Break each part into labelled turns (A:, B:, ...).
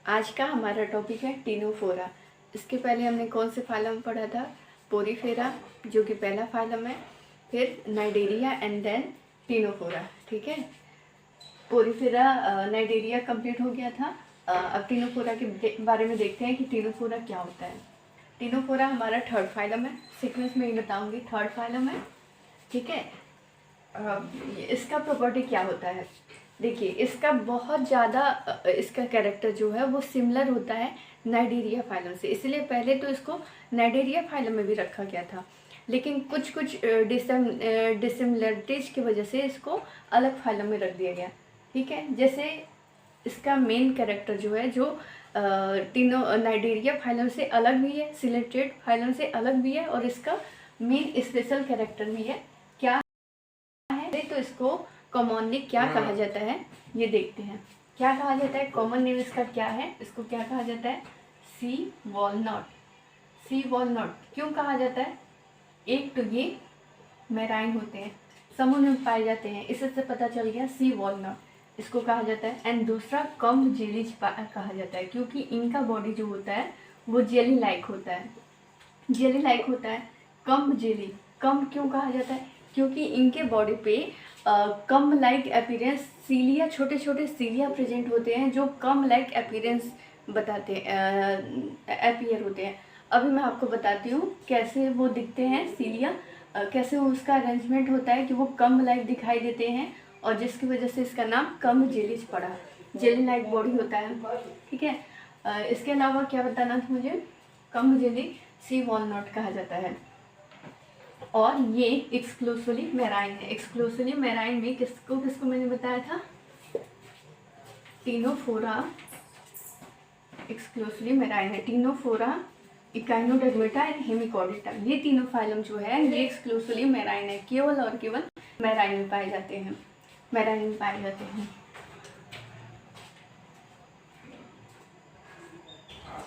A: आज का हमारा टॉपिक है टीनोफोरा। इसके पहले हमने कौन से फाइलम पढ़ा था? पोरीफेरा, जो कि पहला फाइलम है, फिर नाइडेरिया एंड देन टीनोफोरा। ठीक है, पोरीफेरा नाइडेरिया कंप्लीट हो गया था। अब टीनोफोरा के बारे में देखते हैं कि टीनोफोरा क्या होता है। टीनोफोरा हमारा थर्ड फाइलम है, सीक्वेंस में ही बताऊंगी, थर्ड फाइलम है। ठीक है, इसका प्रॉपर्टी क्या होता है? देखिए, इसका बहुत ज़्यादा इसका कैरेक्टर जो है वो सिमिलर होता है नाइडेरिया फाइलम से, इसलिए पहले तो इसको नाइडेरिया फाइलम में भी रखा गया था, लेकिन कुछ कुछ डिसिमिलरिटीज की वजह से इसको अलग फाइलम में रख दिया गया। ठीक है, जैसे इसका मेन कैरेक्टर जो है, जो तीनों नाइडेरिया फाइलम से अलग भी है, सिलेक्टेड फाइलम से अलग भी है, और इसका मेन स्पेशल कैरेक्टर भी है। क्या है तो इसको कॉमनली क्या कहा जाता है ये देखते हैं। क्या कहा जाता है? कॉमन नेम इसका क्या है? इसको क्या कहा जाता है? सी वॉलनट। सी वॉलनट क्यों कहा जाता है? एक तो ये मैराइन होते हैं, समुद्र में पाए जाते हैं, इससे पता चल गया सी वॉलनट इसको कहा जाता है। एंड दूसरा कम जेलीज कहा जाता है, क्योंकि इनका बॉडी जो होता है वो जेली लाइक होता है, जेली लाइक होता है। कम जेली, कम क्यों कहा जाता है? क्योंकि इनके बॉडी पे कम लाइक अपीयरेंस सीलिया, छोटे छोटे सीलिया प्रेजेंट होते हैं, जो कम लाइक अपीयरेंस बताते अपीयर होते हैं। अभी मैं आपको बताती हूँ कैसे वो दिखते हैं सीलिया, कैसे उसका अरेंजमेंट होता है कि वो कम लाइक दिखाई देते हैं, और जिसकी वजह से इसका नाम कम जेलीज पड़ा। जेली लाइक बॉडी होता है। ठीक है, इसके अलावा क्या बताना था मुझे? कम जेली सी वॉलनट कहा जाता है, और ये एक्सक्लूसिवली मैराइन है। एक्सक्लूसिवली मैराइन में किसको किसको मैंने बताया था? टीनोफोरा एक्सक्लूसिवली मैराइन है। टीनोफोरा, इकाइनोडर्मेटा एंड हेमिकॉर्डेटा, ये तीनों फाइलम जो है ये एक्सक्लूसिवली मैराइन है, केवल और केवल मैराइन में पाए जाते हैं, मैराइन में पाए जाते हैं।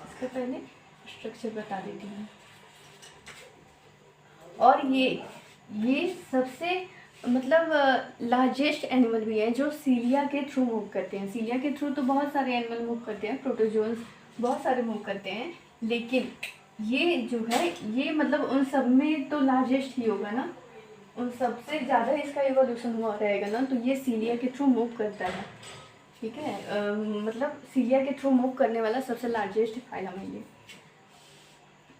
A: इसका पहले स्ट्रक्चर बता देती हूँ। और ये सबसे मतलब लार्जेस्ट एनिमल भी है जो सीलिया के थ्रू मूव करते हैं। सीलिया के थ्रू तो बहुत सारे एनिमल मूव करते हैं, प्रोटोजोन्स बहुत सारे मूव करते हैं, लेकिन ये जो है ये मतलब उन सब में तो लार्जेस्ट ही होगा ना, उन सबसे ज़्यादा इसका इवोल्यूशन हुआ रहेगा ना, तो ये सीलिया के थ्रू मूव करता है। ठीक है, मतलब सीलिया के थ्रू मूव करने वाला सबसे लार्जेस्ट फाइलम है ये।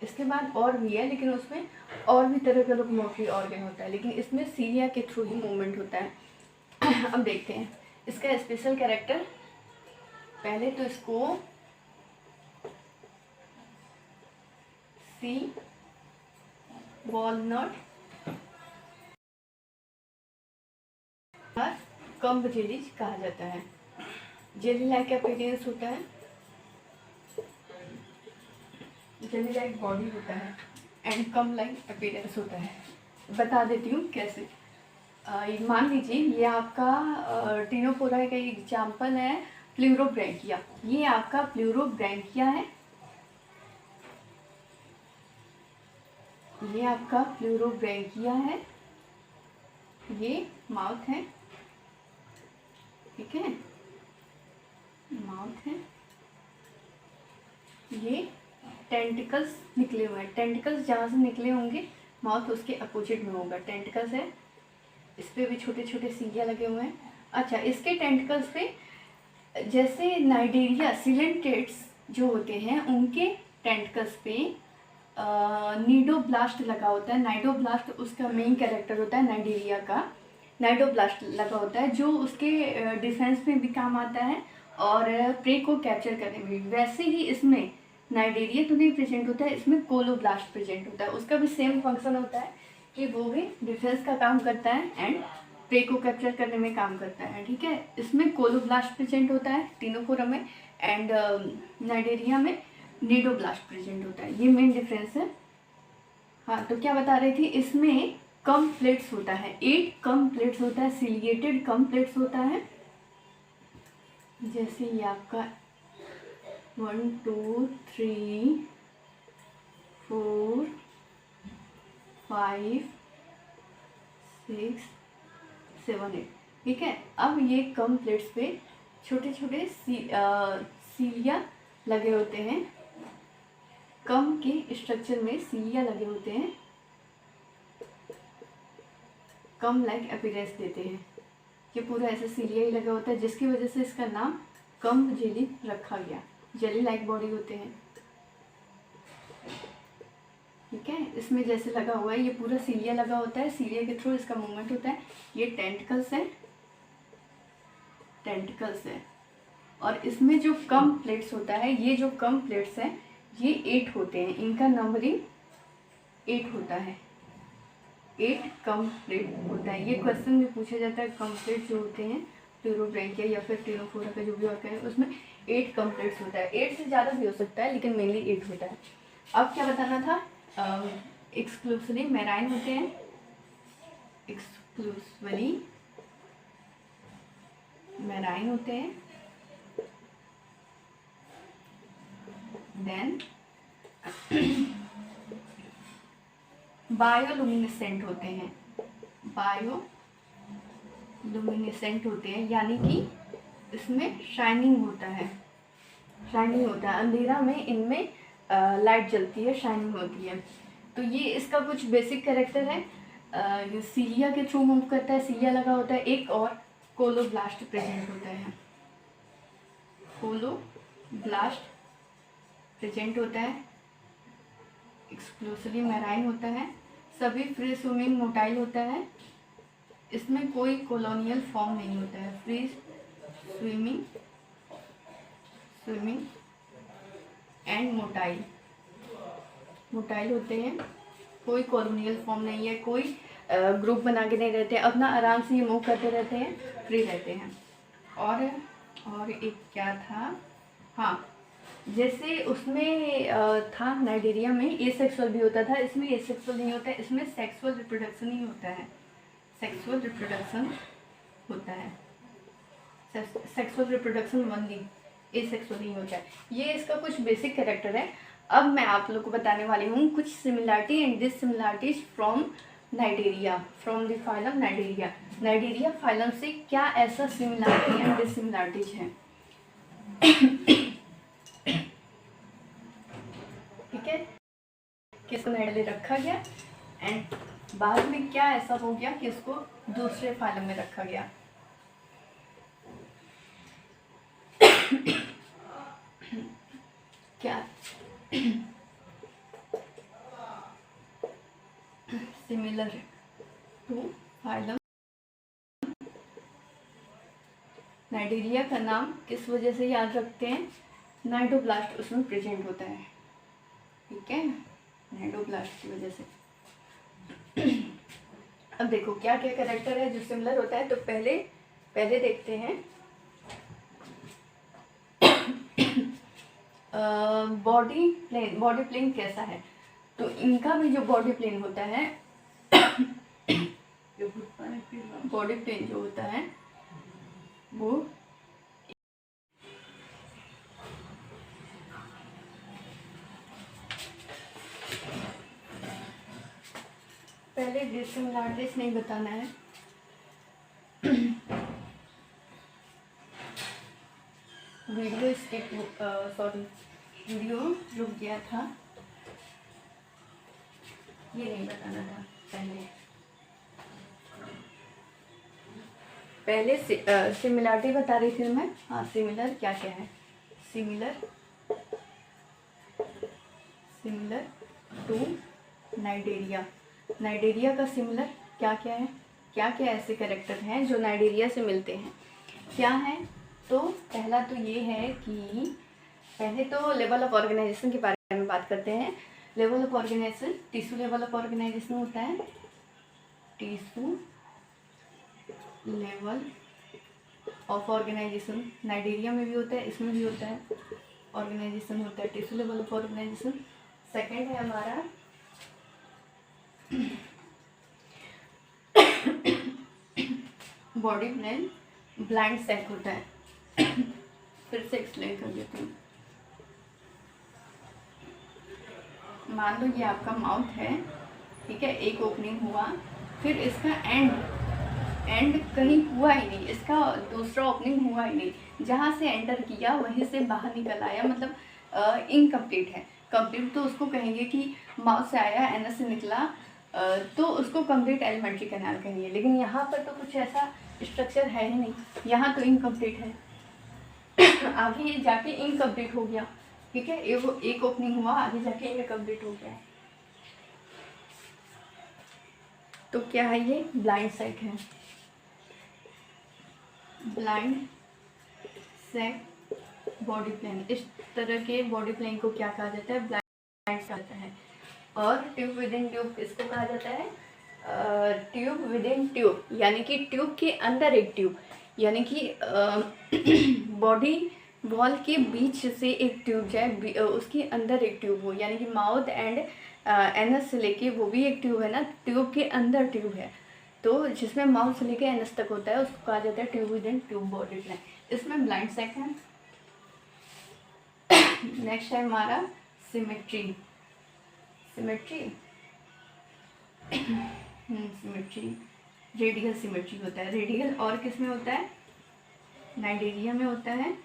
A: इसके बाद और भी है, लेकिन उसमें और भी तरह का लोकोमोटरी ऑर्गन होता है, लेकिन इसमें सीलिया के थ्रू ही मूवमेंट होता है। अब देखते हैं इसका स्पेशल कैरेक्टर। पहले तो इसको सी वॉलनट कम जेलीज कहा जाता है। जेली लाइक अपीयरेंस होता है, जेली लाइक बॉडी होता है, एंड कम लाइक अपीयरेंस होता है। बता देती हूँ कैसे। मान लीजिए ये आपका टीनोफोरा का एग्जाम्पल है प्लूरोब्रैंकिया। ये आपका प्लूरोब्रैंकिया है, ये आपका प्लूरोब्रैंकिया है, ये माउथ है। ठीक है, माउथ है, ये टेंटिकल्स निकले हुए हैं। टेंटिकल्स जहाँ से निकले होंगे माउथ उसके अपोजिट में होगा। टेंटिकल्स है, इस पर भी छोटे छोटे सीलिया लगे हुए हैं। अच्छा, इसके टेंटिकल्स पे जैसे नाइडेरिया सिलेंटेड्स जो होते हैं उनके टेंटिकल्स पे नीडोब्लास्ट लगा होता है। नाइडोब्लास्ट उसका मेन कैरेक्टर होता है नाइडेरिया का। नाइडोब्लास्ट लगा होता है जो उसके डिफेंस में भी काम आता है और प्रे को कैप्चर करने में भी। वैसे ही इसमें नाइडेरिया तो नहीं प्रेजेंट होता है, इसमें कोलोब्लास्ट प्रेजेंट होता है। उसका भी सेम फंक्शन होता है कि वो भी डिफेंस का काम करता है एंड प्रे को कैप्चर करने में काम करता है। ठीक है, इसमें कोलोब्लास्ट प्रेजेंट होता है टीनोफोरा में, एंड नाइडेरिया में नीडोब्लास्ट प्रेजेंट होता है। ये मेन डिफरेंस है। हाँ, तो क्या बता रही थी? इसमें कम प्लेट्स होता है, 8 कम प्लेट्स होता है, सिलिएटेड कम प्लेट्स होता है। जैसे ये आपका 1 2 3 4 5 6 7 8। ठीक है, अब ये कम प्लेट्स पे छोटे छोटे सीलिया लगे होते हैं, कम के स्ट्रक्चर में सीलिया लगे होते हैं, कम लाइक अपीयरेंस देते हैं। ये पूरा ऐसे सीलिया ही लगा होता है, जिसकी वजह से इसका नाम कम जेली रखा गया। जेली लाइक बॉडी होते हैं, ठीक है। इसमें जैसे लगा हुआ है, ये पूरा सीलिया लगा होता है, सीलिया के थ्रू इसका मूवमेंट होता है। ये टेंटिकल्स है, टेंटिकल्स है। और इसमें जो कम प्लेट्स होता है, ये जो कम प्लेट्स हैं ये 8 होते हैं, इनका नंबरिंग 8 होता है। 8 कम प्लेट होता है। ये क्वेश्चन में पूछा जाता है, कम प्लेट जो होते हैं प्लूरोब्रैंकिया या फिर टिनोफोरा का जो भी ऑर्गन है उसमें 8 कम प्लेट्स होता है। 8 से ज़्यादा भी हो सकता है, लेकिन मेनली 8 होता है। अब क्या बताना था, एक्सक्लूसिवली मैराइन होते हैं, एक्सक्लूसिवली मैराइन होते हैं। देन बायोलुमिनेसेंट होते हैं, बायोलुमिनेसेंट होते हैं, यानी कि इसमें शाइनिंग होता है, शाइनिंग होता है। अंधेरा में इनमें लाइट जलती है, शाइनिंग होती है। तो ये इसका कुछ बेसिक कैरेक्टर है। ये सीलिया के थ्रू मूव करता है, सीलिया लगा होता है एक, और कोलोब्लास्ट प्रेजेंट होता है, कोलोब्लास्ट प्रेजेंट होता है। एक्सक्लूसिवली मैराइन होता है, सभी फ्री स्विमिंग मोटाइल होता है, इसमें कोई कॉलोनियल फॉर्म नहीं होता है। फ्री स्विमिंग एंड मोटाइल होते हैं, कोई कॉलोनियल फॉर्म नहीं है, कोई ग्रुप बना के नहीं रहते, अपना आराम से ये मूव करते रहते हैं, फ्री रहते हैं। और एक क्या था, हाँ, जैसे उसमें था नाइजीरिया में एसेक्सुअल भी होता था, इसमें एसेक्सुअल नहीं होता है, इसमें सेक्सुअल रिप्रोडक्शन ही होता है, सेक्सुअल रिप्रोडक्शन होता है, सेक्सुअल रिप्रोडक्शन ओनली, एसेक्सुअल नहीं होता है। ये इसका कुछ बेसिक कैरेक्टर है। अब मैं आप लोग को बताने वाली हूँ कुछ similarity and dissimilarities from Nigeria, from the phylum Nigeria. Nigeria phylum से क्या ऐसा सिमिलरिटी एंड डिससिमिलरिटीज है, ठीक है, किसको नाइजीरिया रखा गया एंड बाद में क्या ऐसा हो गया कि इसको दूसरे फाइलम में रखा गया। क्या सिमिलर टू फाइलम नाइजीरिया का नाम किस वजह से याद रखते हैं, नाइडोब्लास्ट उसमें प्रेजेंट होता है, ठीक है, नाइडोब्लास्ट की वजह से। अब देखो क्या क्या कैरेक्टर है जो सिमिलर होता है। तो पहले देखते हैं बॉडी प्लेन कैसा है। तो इनका भी जो बॉडी प्लेन होता है, बॉडी प्लेन जो होता है वो पहले डिससिमिलरिटीज नहीं बताना है। वीडियो स्किप, सॉरी वीडियो रुक गया था, ये नहीं बताना था। पहले सिमिलरिटी बता रही थी मैं। हाँ, सिमिलर क्या क्या है, सिमिलर टू नाइजीरिया का सिमिलर क्या क्या है, क्या क्या ऐसे कैरेक्टर हैं जो नाइजीरिया से मिलते हैं, क्या है। तो पहला तो ये है कि पहले तो लेवल ऑफ ऑर्गेनाइजेशन के बारे में बात करते हैं। Level of organisation, tissue level of organisation होता है, tissue level of organisation Cnidaria में भी होता है, इसमें भी होता है, ऑर्गेनाइजेशन होता है, tissue level of organisation. Second है हमारा बॉडी प्लान ब्लाइंड सैक होता है। फिर से एक्सप्लेन कर देती हूँ। मान लो ये आपका माउथ है, ठीक है, एक ओपनिंग हुआ, फिर इसका एंड कहीं हुआ ही नहीं, इसका दूसरा ओपनिंग हुआ ही नहीं, जहाँ से एंटर किया वहीं से बाहर निकल आया, मतलब इनकम्प्लीट है। कंप्लीट तो उसको कहेंगे कि माउथ से आया, एनस से निकला, तो उसको कंप्लीट एलिमेंट्री कैनाल कहेंगे। लेकिन यहाँ पर तो कुछ ऐसा स्ट्रक्चर है ही नहीं, यहाँ तो इनकम्प्लीट है। आगे जाके इनकम्प्लीट हो गया, ठीक है, एक ओपनिंग हुआ, आगे जाके इनकम्प्लीट हो गया। तो क्या है ये? ब्लाइंड सैक है। ब्लाइंड सैक बॉडी प्लेन, इस तरह के बॉडी प्लेन को क्या कहा जाता है? ब्लाइंड कहा जाता है। और ट्यूब विद इन ट्यूब किसको कहा जाता है? ट्यूब विद इन ट्यूब, यानी कि ट्यूब के अंदर एक ट्यूब, यानी कि बॉडी वॉल के बीच से एक ट्यूब जाए, उसके अंदर एक ट्यूब हो, यानी कि माउथ एंड एनस से लेके, वो भी एक ट्यूब है ना, ट्यूब के अंदर ट्यूब है, तो जिसमें माउथ से लेके एनस तक होता है उसको कहा जाता है tube within tube body plane. इसमें ब्लाइंड सैक है। नेक्स्ट है हमारा symmetry. Symmetry symmetry radial symmetry होता है। रेडियल और किस में होता है? नाइडेरिया में होता है,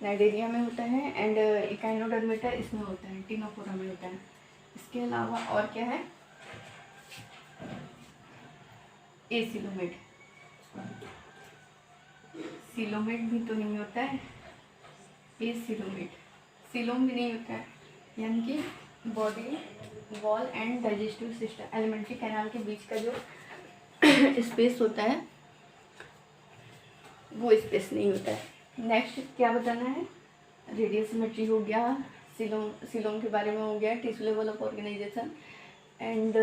A: नाइडेरिया में होता है, एंड इकाइनोडर्मेटा इसमें होता है, टिनोफोरा में होता है। इसके अलावा और क्या है? एसिलोमेट, सिलोमेट भी तो नहीं होता है, एसिलोमेट, सिलोम भी नहीं होता है, यानी कि body wall and digestive system, alimentary canal के बीच का जो स्पेस होता है वो स्पेस नहीं होता है। नेक्स्ट क्या बताना है? रेडियल सिमेट्री हो गया, सिलोम के बारे में हो गया, tissue level of organisation, and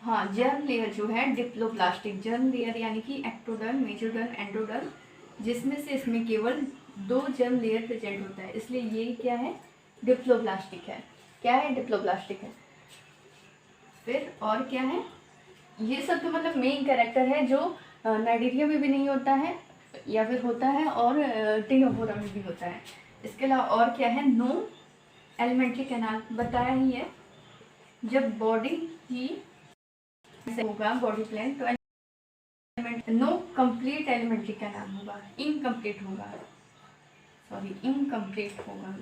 A: हाँ, जर्म लेयर जो है डिप्लोप्लास्टिक। जर्म लेयर यानी कि एक्टोडर्म, मेसोडर्म, एंडोडर्म, जिसमें से इसमें केवल 2 जर्म लेयर प्रेजेंट होता है, इसलिए ये क्या है? डिप्लोप्लास्टिक है। क्या है? डिप्लोप्लास्टिक है। फिर और क्या है? ये सब तो मतलब मेन कैरेक्टर है जो नाइडेरिया में भी नहीं होता है, या फिर होता है और टिनोफोरा में भी होता है। इसके अलावा और क्या है? नो एलिमेंट्री कैनाल बताया ही है। जब बॉडी ही होगा बॉडी प्लेन, तो नो कंप्लीट एलिमेंट्री कैनाल होगा, इनकम्प्लीट होगा, सॉरी इनकम्प्लीट होगा।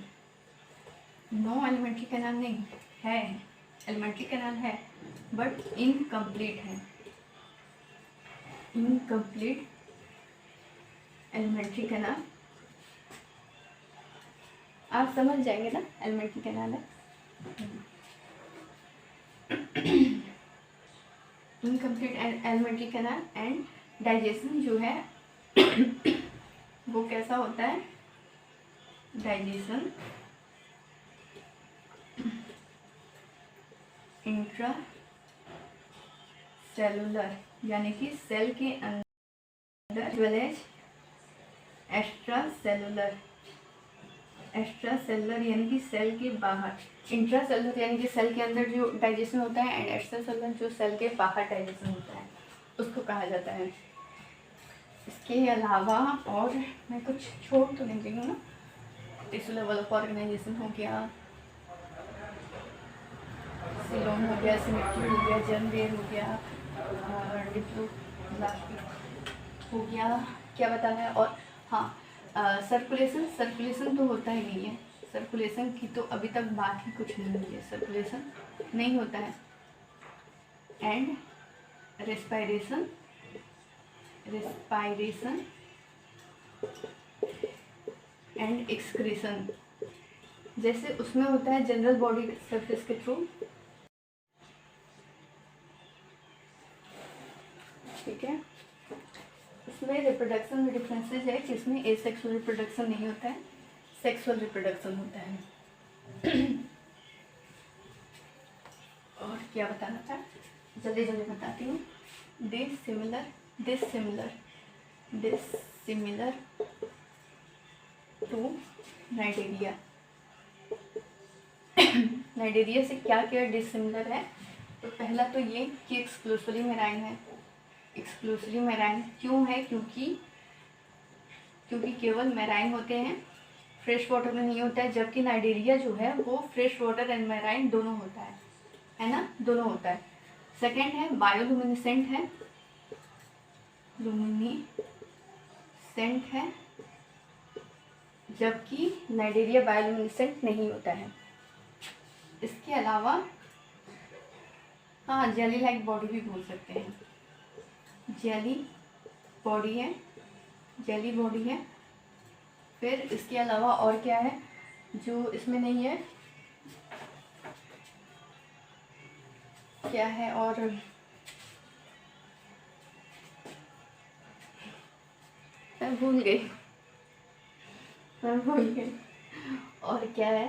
A: नो एलिमेंट्री कैनाल नहीं है, एलिमेंट्री कैनाल है बट इनकम्प्लीट है, इनकम्प्लीट एलिमेंट्री कैनाल। आप समझ जाएंगे ना एलिमेंट्री कैनाल है। Incomplete alimentary canal and digestion जो है वो कैसा होता है? डाइजेशन इंट्रा सेलुलर, यानी कि सेल के अंदर, well as extracellular, extracellular यानी कि सेल के बाहर, इंट्रा सेलुलर यानी कि सेल के अंदर जो डाइजेशन होता है, एंड एक्स्ट्रा सेलुलर जो सेल के बाहर डाइजेशन होता है, उसको कहा जाता है। इसके अलावा और मैं कुछ छोड़ तो नहीं रही हूँ ना? टिश्यू लेवल ऑफ ऑर्गेनाइजेशन हो गया, सिलोम हो गया, सिमेट्री हो गया, जर्म लेयर हो गया, डिप्लोप्लास्टिक हो गया, क्या बताना है? और हाँ, सर्कुलेशन, सर्कुलेशन तो होता ही नहीं है, सर्कुलेशन की तो अभी तक बात ही कुछ नहीं हुई है, सर्कुलेशन नहीं होता है। And respiration, respiration and excretion, जैसे उसमें होता है जनरल बॉडी सरफेस के थ्रू, ठीक है। इसमें रिप्रोडक्शन में डिफरेंसेस है कि इसमें एसेक्सुअल रिप्रोडक्शन नहीं होता है, सेक्सुअल रिप्रोडक्शन होता है। और क्या बताना था, जल्दी जल्दी बताती हूँ। Dissimilar, dissimilar, dissimilar to Cnidaria. Cnidaria से क्या क्या डिसिमिलर है? तो पहला तो ये कि एक्सक्लूसिवली मेराइन है। एक्सक्लूसिवली मेराइन क्यों है? क्योंकि केवल मेराइन होते हैं, फ्रेश वाटर में नहीं होता है, जबकि नाइडेरिया जो है वो फ्रेश वाटर एंड मेराइन दोनों होता है ना, दोनों होता है। सेकेंड है बायोलुमिनेसेंट है, लुमिनेसेंट है, जबकि नाइडेरिया बायोलुमिनेसेंट नहीं होता है। इसके अलावा हाँ, जेली लाइक बॉडी भी बोल सकते हैं, जेली बॉडी है, जेली बॉडी है। फिर इसके अलावा और क्या है जो इसमें नहीं है, क्या है और मैं भूल गई और क्या है,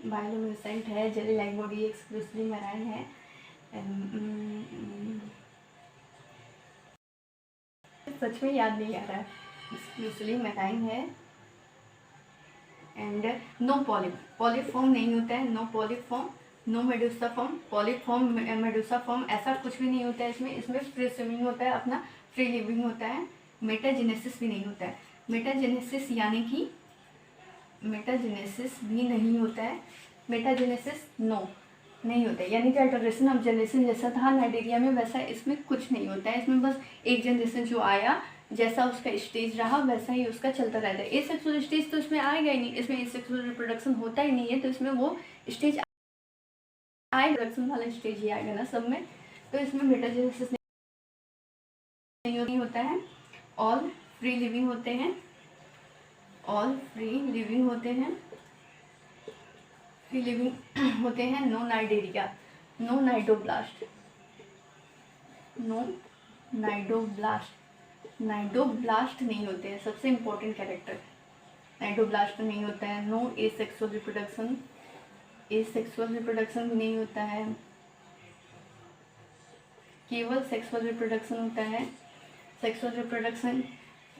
A: बायोलुमिनेसेंट है, jelly like body, exclusively marine है, सच में याद नहीं आ रहा है, एक्सक्लूसिवली मैराइन है एंड नो पॉलीफॉर्म नहीं होता है, no polyp form, no medusa form, polyp form medusa form ऐसा कुछ भी नहीं होता है इसमें फ्री स्विमिंग होता है, अपना फ्री लिविंग होता है। मेटाजेनेसिस भी नहीं होता है, मेटाजेनेसिस यानी कि मेटाजेनेसिस भी नहीं होता है, मेटाजेनेसिस नो नहीं होता है, यानी कि अल्टरेशन ऑफ जनरेशन जैसा था नाइडेरिया में वैसा इसमें कुछ नहीं होता है। इसमें बस एक जनरेशन जो आया जैसा उसका स्टेज रहा वैसा ही उसका चलता रहता है। एसेक्सुअल स्टेज तो इसमें आएगा ही नहीं, इसमें एसेक्सुअल रिप्रोडक्शन होता ही नहीं है, तो इसमें वो स्टेज आएगा, रिप्रोडक्शन वाला स्टेज ही आएगा ना सब में, तो इसमें मेटाजेनेसिस नहीं होता है। ऑल फ्री लिविंग होते हैं, ऑल फ्री लिविंग होते हैं, फ्री लिविंग होते हैं। No Cnidaria, no cnidoblast, no cnidoblast, cnidoblast नहीं होते हैं, सबसे इम्पोर्टेंट कैरेक्टर, नाइडोब्लास्ट नहीं होता है। No asexual reproduction, asexual reproduction भी नहीं होता है, केवल सेक्सुअल रिप्रोडक्शन होता है। सेक्सुअल रिप्रोडक्शन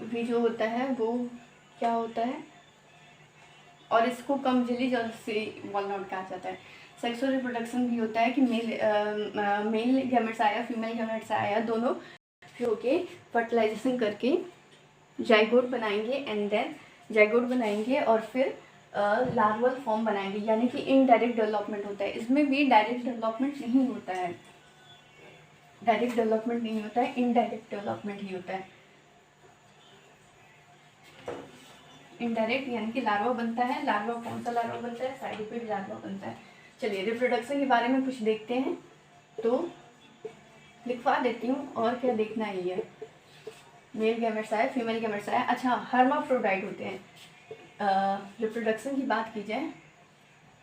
A: भी जो होता है वो क्या होता है, और इसको कम जिलीज और से वॉलनट कहा जाता है। सेक्सुअल रिप्रोडक्शन भी होता है कि मेल गैमेट्स आया, फीमेल गैमेट्स आया, दोनों फिर होके फर्टिलाइजेशन करके जाइगोट बनाएंगे एंड देन जाइगोट बनाएंगे और फिर लार्वल फॉर्म बनाएंगे, यानी कि इनडायरेक्ट डेवलपमेंट होता है। इसमें भी डायरेक्ट डेवलपमेंट नहीं होता है, डायरेक्ट डेवलपमेंट नहीं होता है, इनडायरेक्ट डेवलपमेंट ही होता है। इनडायरेक्ट यानी कि लार्वा बनता है, लार्वा कौन सा लार्वा बनता है, साइडोपेड लार्वा बनता है। चलिए रिप्रोडक्शन के बारे में कुछ देखते हैं, तो लिखवा देती हूँ और क्या देखना ही है। मेल गैमेट्स आया, फीमेल गैमेट्स आया, अच्छा हर्माफ्रोडाइट होते हैं। रिप्रोडक्शन की बात की जाए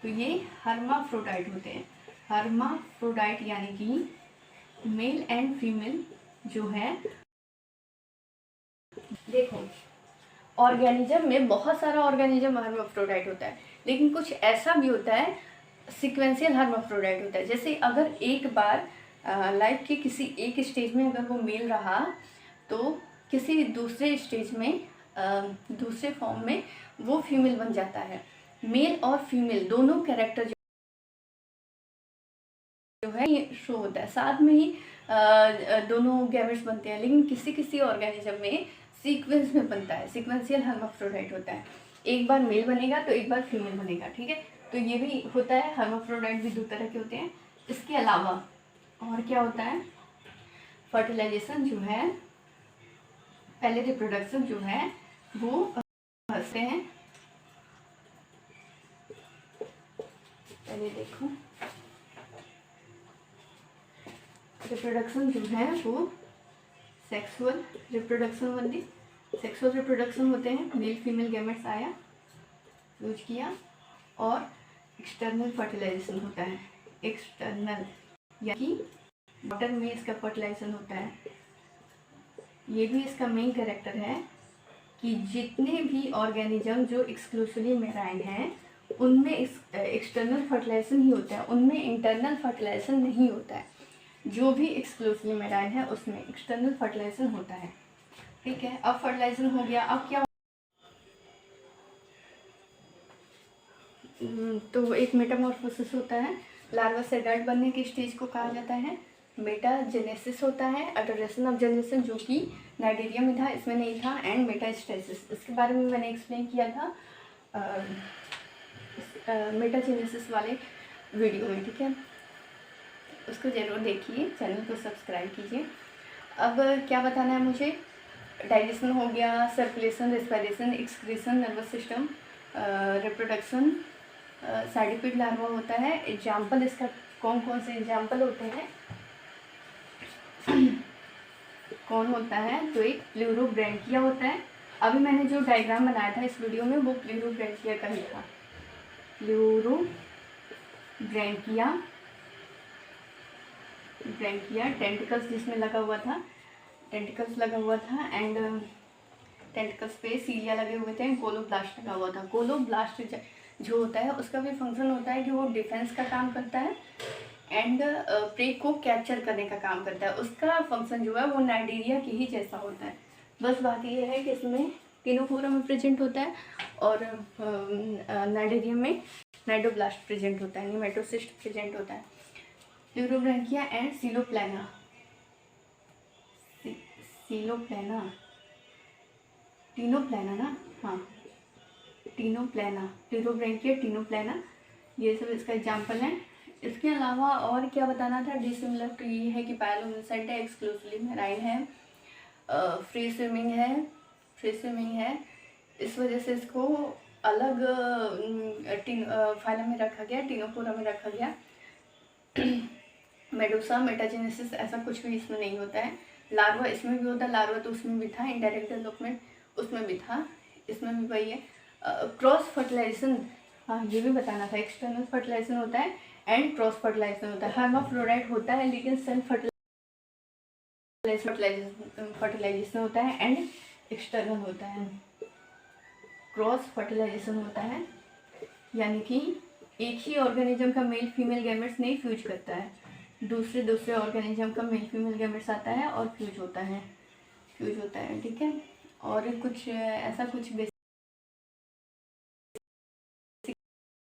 A: तो ये हर्माफ्रोडाइट होते हैं। हर्माफ्रोडाइट यानी कि मेल एंड फीमेल जो है, देखो ऑर्गेनिज्म में बहुत सारा ऑर्गेनिज्म हर्माफ्रोडाइट होता है, लेकिन कुछ ऐसा भी होता है सीक्वेंशियल हर्माफ्रोडाइट होता है। जैसे अगर एक बार लाइफ के किसी एक स्टेज में अगर वो मेल रहा तो किसी दूसरे स्टेज में दूसरे फॉर्म में वो फीमेल बन जाता है। मेल और फीमेल दोनों कैरेक्टर जो है ये शो होता है, साथ में ही दोनों गैमेट्स बनते हैं, लेकिन किसी किसी ऑर्गेनिज्म में सीक्वेंस में बनता है, सीक्वेंशियल हर्माफ्रोडाइट होता है। एक बार मेल बनेगा तो एक बार फीमेल बनेगा, ठीक है। तो ये भी होता है, हर्माफ्रोडाइट भी दो तरह के होते हैं। इसके अलावा और क्या होता है, फर्टिलाइजेशन जो है, पहले रिप्रोडक्शन जो है वो करते हैं। पहले देखो रिप्रोडक्शन जो है वो सेक्सुअल रिप्रोडक्शन वाली, सेक्सुअल रिप्रोडक्शन होते हैं, मेल फीमेल गैमेट्स आया, यूज किया, और एक्सटर्नल फर्टिलाइजेशन होता है। एक्सटर्नल यानी वाटर में इसका फर्टिलाइजेशन होता है। ये भी इसका मेन कैरेक्टर है कि जितने भी ऑर्गेनिज्म जो एक्सक्लूसिवली मेराइन हैं उनमें एक्सटर्नल फर्टिलाइजेशन ही होता है, उनमें इंटरनल फर्टिलाइजेशन नहीं होता है। जो भी एक्सक्लूसिवली मेराइन है उसमें एक्सटर्नल फर्टिलाइजेशन होता है, ठीक है। अब फर्टिलाइजेशन हो गया, अब क्या तो एक मेटामॉर्फोसिस होता है, लार्वा से एडल्ट बनने की स्टेज को कहा जाता है। मेटाजेनेसिस होता है, अल्टरेशन ऑफ जनरेशन जो कि नाइडेरिया में था, इसमें नहीं था, एंड मेटास्टेसिस, इसके बारे में मैंने एक्सप्लेन किया था मेटाजेनेसिस वाले वीडियो में, ठीक है। उसको ज़रूर देखिए, चैनल को सब्सक्राइब कीजिए। अब क्या बताना है मुझे, डाइजेशन हो गया, circulation, respiration, excretion, nervous system, reproduction, cydippid larva होता है। एग्जाम्पल इसका कौन कौन से एग्जाम्पल होते हैं, कौन होता है, तो एक प्लूरोब्रैंकिया होता है। अभी मैंने जो डायग्राम बनाया था इस वीडियो में वो प्लूरोब्रैंकिया का ही था। प्लूरोब्रैंकिया, ब्रैंकिया टेंटिकल्स जिसमें लगा हुआ था, टेंटिकल्स लगा हुआ था एंड टेंटिकल्स पे सीलिया लगे हुए थे, कोलोब्लास्ट लगा हुआ था। कोलोब्लास्ट जो होता है उसका भी फंक्शन होता है कि वो डिफेंस का काम करता है एंड प्रे को कैप्चर करने का काम करता है। उसका फंक्शन जो है वो नाइडीरिया के ही जैसा होता है। बस बात ये है कि इसमें टिनोफोरा में प्रेजेंट होता है और नाइडीरिया में नाइडोब्लास्ट प्रेजेंट होता है, निमेटोसिस्ट प्रेजेंट होता है। प्लूरोब्रैंकिया एंड सीलोप्लाना, सीलोप्लाना, टिनोप्लाना ना, हाँ टिनोप्लाना, प्लूरोब्रैंकिया, टिनोप्लाना, ये सब इसका एग्जाम्पल है। इसके अलावा और क्या बताना था, डिसिमिलर तो ये है कि बायोलुमिनेसेंट है, एक्सक्लूसिवली मेराइन है, फ्री स्विमिंग है, फ्री स्विमिंग है, इस वजह से इसको अलग फाइलम में रखा गया, टिनोफोरा में रखा गया। मेडूसा, मेटाजेनेसिस ऐसा कुछ भी इसमें नहीं होता है। लार्वा इसमें भी होता है, लार्वा तो उसमें भी था, इनडायरेक्ट डेवलपमेंट उसमें भी था, इसमें भी वही है। क्रॉस फर्टिलाइजेशन, हाँ ये भी बताना था, एक्सटर्नल फर्टिलाइजेशन होता है एंड क्रॉस फर्टिलाइजेशन होता है। हर्माफ्रोडाइट होता है लेकिन सेल्फ फर्टिलाइजेशन होता है एंड एक्सटर्नल होता है। क्रॉस फर्टिलाइजेशन होता है यानी कि एक ही ऑर्गेनिज्म का मेल फीमेल गैमेट्स नहीं फ्यूज करता है, दूसरे ऑर्गेनिज्म का मेल फीमेल गैमेट्स आता है और फ्यूज होता है, ठीक है। और कुछ ऐसा कुछ